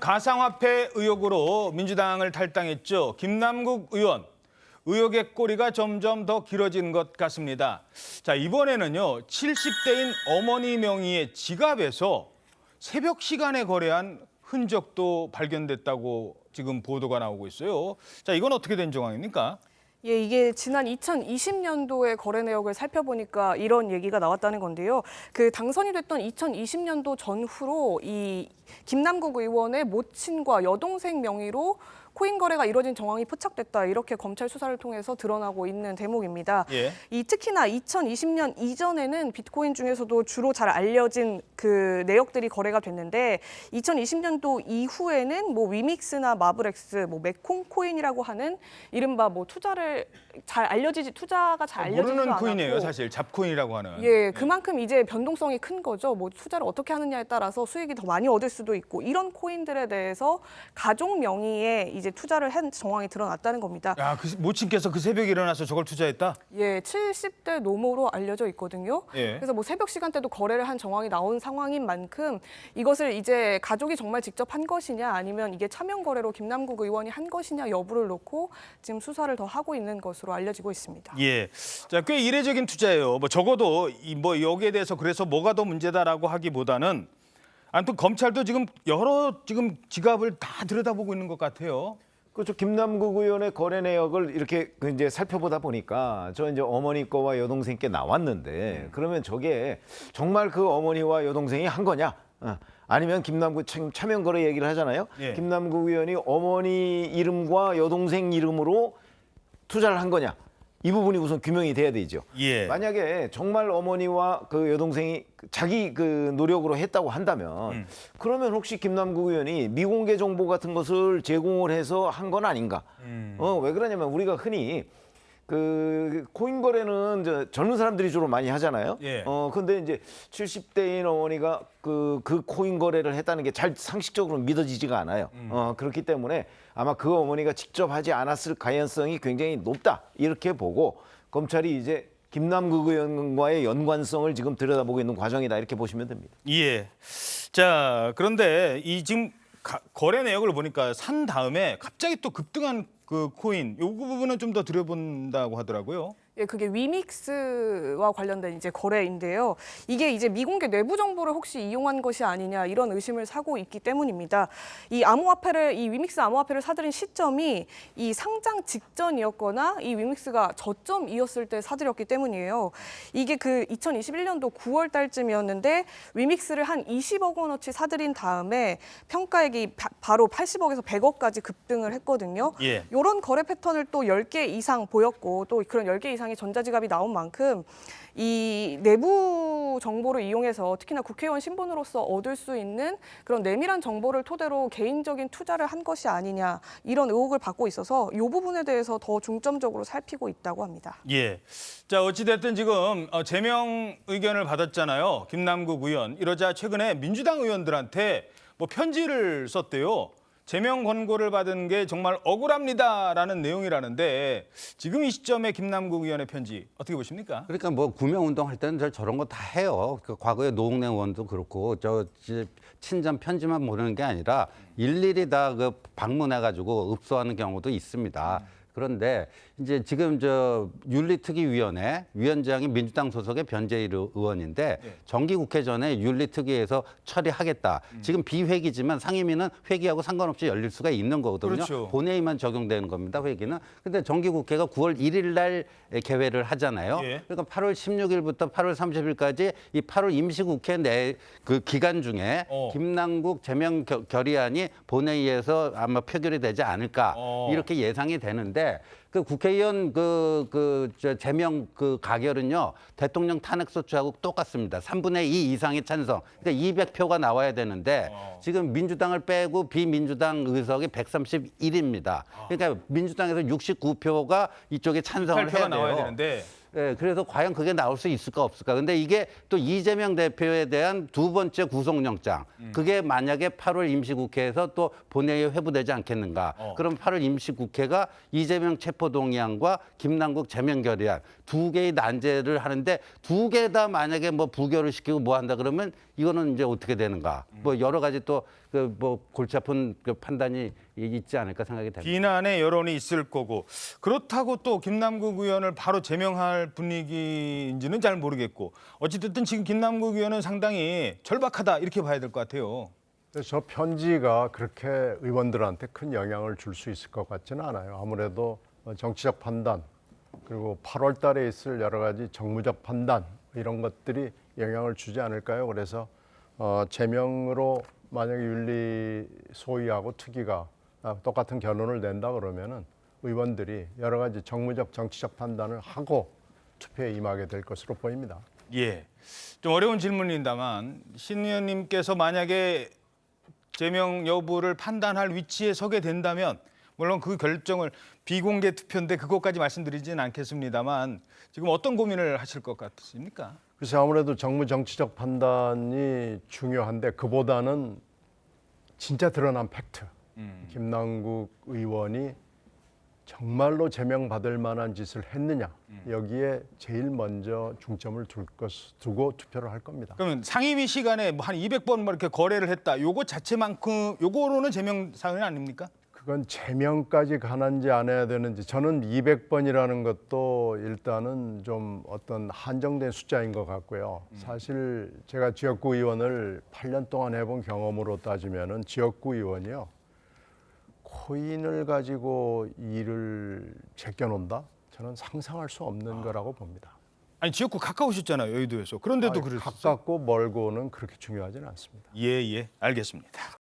가상화폐 의혹으로 민주당을 탈당했죠. 김남국 의원. 의혹의 꼬리가 점점 더 길어진 것 같습니다. 자, 이번에는요. 70대인 어머니 명의의 지갑에서 새벽 시간에 거래한 흔적도 발견됐다고 지금 보도가 나오고 있어요. 자, 이건 어떻게 된 정황입니까? 예, 이게 지난 2020년도의 거래 내역을 살펴보니까 이런 얘기가 나왔다는 건데요. 그 당선이 됐던 2020년도 전후로 이 김남국 의원의 모친과 여동생 명의로 코인 거래가 이뤄진 정황이 포착됐다. 이렇게 검찰 수사를 통해서 드러나고 있는 대목입니다. 예. 특히나 2020년 이전에는 비트코인 중에서도 주로 잘 알려진 그 내역들이 거래가 됐는데 2020년도 이후에는 뭐 위믹스나 마블엑스, 뭐 메콩코인이라고 하는 이른바 뭐 투자가 잘 알려지지도 모르는 않았고 코인이에요, 사실. 잡코인이라고 하는. 예, 그만큼 이제 변동성이 큰 거죠. 뭐 투자를 어떻게 하느냐에 따라서 수익이 더 많이 얻을 수도 있고 이런 코인들에 대해서 가족 명의의 이제 투자를 한 정황이 드러났다는 겁니다. 야, 그 모친께서 그 새벽에 일어나서 저걸 투자했다? 예, 70대 노모로 알려져 있거든요. 예. 그래서 뭐 새벽 시간대도 거래를 한 정황이 나온 상황인 만큼 이것을 이제 가족이 정말 직접 한 것이냐 아니면 이게 차명 거래로 김남국 의원이 한 것이냐 여부를 놓고 지금 수사를 더 하고 있는 것으로 알려지고 있습니다. 예. 자, 꽤 이례적인 투자예요. 뭐 적어도 뭐 여기에 대해서 그래서 뭐가 더 문제다라고 하기보다는 아무튼 검찰도 지금 여러 지갑을 다 들여다보고 있는 것 같아요. 그렇죠. 김남국 의원의 거래 내역을 이렇게 이제 살펴보다 보니까 저 이제 어머니 거와 여동생 께 나왔는데 그러면 저게 정말 그 어머니와 여동생이 한 거냐? 아니면 김남국 차명 거래 얘기를 하잖아요. 예. 김남국 의원이 어머니 이름과 여동생 이름으로 투자를 한 거냐? 이 부분이 우선 규명이 돼야 되죠. 예. 만약에 정말 어머니와 그 여동생이 자기 그 노력으로 했다고 한다면 그러면 혹시 김남국 의원이 미공개 정보 같은 것을 제공을 해서 한 건 아닌가? 왜 그러냐면 우리가 흔히 그 코인 거래는 젊은 사람들이 주로 많이 하잖아요. 예. 근데 이제 70대인 어머니가 그 코인 거래를 했다는 게 잘 상식적으로 믿어지지가 않아요. 그렇기 때문에 아마 그 어머니가 직접 하지 않았을 가능성이 굉장히 높다. 이렇게 보고 검찰이 이제 김남국 의원과의 연관성을 지금 들여다보고 있는 과정이다. 이렇게 보시면 됩니다. 예. 자, 그런데 이 지금 거래 내역을 보니까 산 다음에 갑자기 또 급등한 그 코인, 요 부분은 좀 더 들여본다고 하더라고요. 예, 그게 위믹스와 관련된 이제 거래인데요. 이게 이제 미공개 내부 정보를 혹시 이용한 것이 아니냐 이런 의심을 사고 있기 때문입니다. 이 위믹스 암호화폐를 사들인 시점이 이 상장 직전이었거나 이 위믹스가 저점이었을 때 사들였기 때문이에요. 이게 그 2021년도 9월 달쯤이었는데 위믹스를 한 20억 원어치 사들인 다음에 평가액이 바로 80억에서 100억까지 급등을 했거든요. 예. 이런 거래 패턴을 또 10개 이상 보였고 또 그런 10개 이상의 전자지갑이 나온 만큼 이 내부 정보를 이용해서 특히나 국회의원 신분으로서 얻을 수 있는 그런 내밀한 정보를 토대로 개인적인 투자를 한 것이 아니냐 이런 의혹을 받고 있어서 이 부분에 대해서 더 중점적으로 살피고 있다고 합니다. 예. 자, 어찌됐든 지금 제명 의견을 받았잖아요. 김남국 의원. 이러자 최근에 민주당 의원들한테 뭐 편지를 썼대요. 제명 권고를 받은 게 정말 억울합니다라는 내용이라는데 지금 이 시점에 김남국 의원의 편지 어떻게 보십니까? 그러니까 뭐 구명 운동할 때는 저런 거 다 해요. 그 과거에 노웅래 의원도 그렇고 친전 편지만 보내는 게 아니라 일일이 다 그 방문해가지고 읍소하는 경우도 있습니다. 그런데 이제 지금 윤리특위위원회 위원장이 민주당 소속의 변재일 의원인데 정기국회 전에 윤리특위에서 처리하겠다. 지금 비회기지만 상임위는 회기하고 상관없이 열릴 수가 있는 거거든요. 그렇죠. 본회의만 적용되는 겁니다. 회기는. 근데 정기국회가 9월 1일 날 개회를 하잖아요. 예. 그러니까 8월 16일부터 8월 30일까지 이 8월 임시국회 내 그 기간 중에 김남국 제명 결의안이 본회의에서 아마 표결이 되지 않을까 이렇게 예상이 되는데 그 국회의원 제명 가결은요 대통령 탄핵소추하고 똑같습니다. 3분의 2 이상의 찬성. 그러니까 200표가 나와야 되는데 지금 민주당을 빼고 비민주당 의석이 131입니다. 그러니까 민주당에서 69표가 이쪽에 찬성을 해야 돼요. 나와야 되는데. 예, 그래서 과연 그게 나올 수 있을까 없을까. 근데 이게 또 이재명 대표에 대한 두 번째 구속영장. 그게 만약에 8월 임시국회에서 또 본회의에 회부되지 않겠는가. 그럼 8월 임시국회가 이재명 체포동의안과 김남국 제명 결의안 두 개의 난제를 하는데 두 개 다 만약에 뭐 부결을 시키고 뭐 한다 그러면 이거는 이제 어떻게 되는가. 뭐 여러 가지 또 그 뭐 골치 아픈 그 판단이 있지 않을까 생각이 됩니다. 비난의 여론이 있을 거고 그렇다고 또 김남국 의원을 바로 제명할 분위기인지는 잘 모르겠고 어찌됐든 지금 김남국 의원은 상당히 절박하다 이렇게 봐야 될 것 같아요. 저 편지가 그렇게 의원들한테 큰 영향을 줄 수 있을 것 같지는 않아요. 아무래도 정치적 판단 그리고 8월 달에 있을 여러 가지 정무적 판단 이런 것들이 영향을 주지 않을까요? 그래서 제명으로 만약에 윤리 소위하고 투기가 똑같은 결론을 낸다 그러면은 의원들이 여러 가지 정무적 정치적 판단을 하고 투표에 임하게 될 것으로 보입니다. 예, 좀 어려운 질문입니다만 신 의원님께서 만약에 제명 여부를 판단할 위치에 서게 된다면 물론 그 결정을 비공개 투표인데 그것까지 말씀드리진 않겠습니다만 지금 어떤 고민을 하실 것 같으십니까? 그래서 아무래도 정무 정치적 판단이 중요한데 그보다는 진짜 드러난 팩트. 김남국 의원이 정말로 제명받을 만한 짓을 했느냐 여기에 제일 먼저 중점을 두고 투표를 할 겁니다. 그러면 상임위 시간에 뭐 한 200번 뭐 이렇게 거래를 했다. 요거 자체만큼 요거로는 제명 사유는 아닙니까? 그건 제명까지 가는지 안 해야 되는지 저는 200번이라는 것도 일단은 좀 어떤 한정된 숫자인 것 같고요. 사실 제가 지역구 의원을 8년 동안 해본 경험으로 따지면은 지역구 의원이요. 코인을 가지고 일을 제껴놓는다? 저는 상상할 수 없는 거라고 봅니다. 아니 지역구 가까우셨잖아요 여의도에서. 그런데도 아니, 그랬어요. 가깝고 멀고는 그렇게 중요하지는 않습니다. 예, 알겠습니다.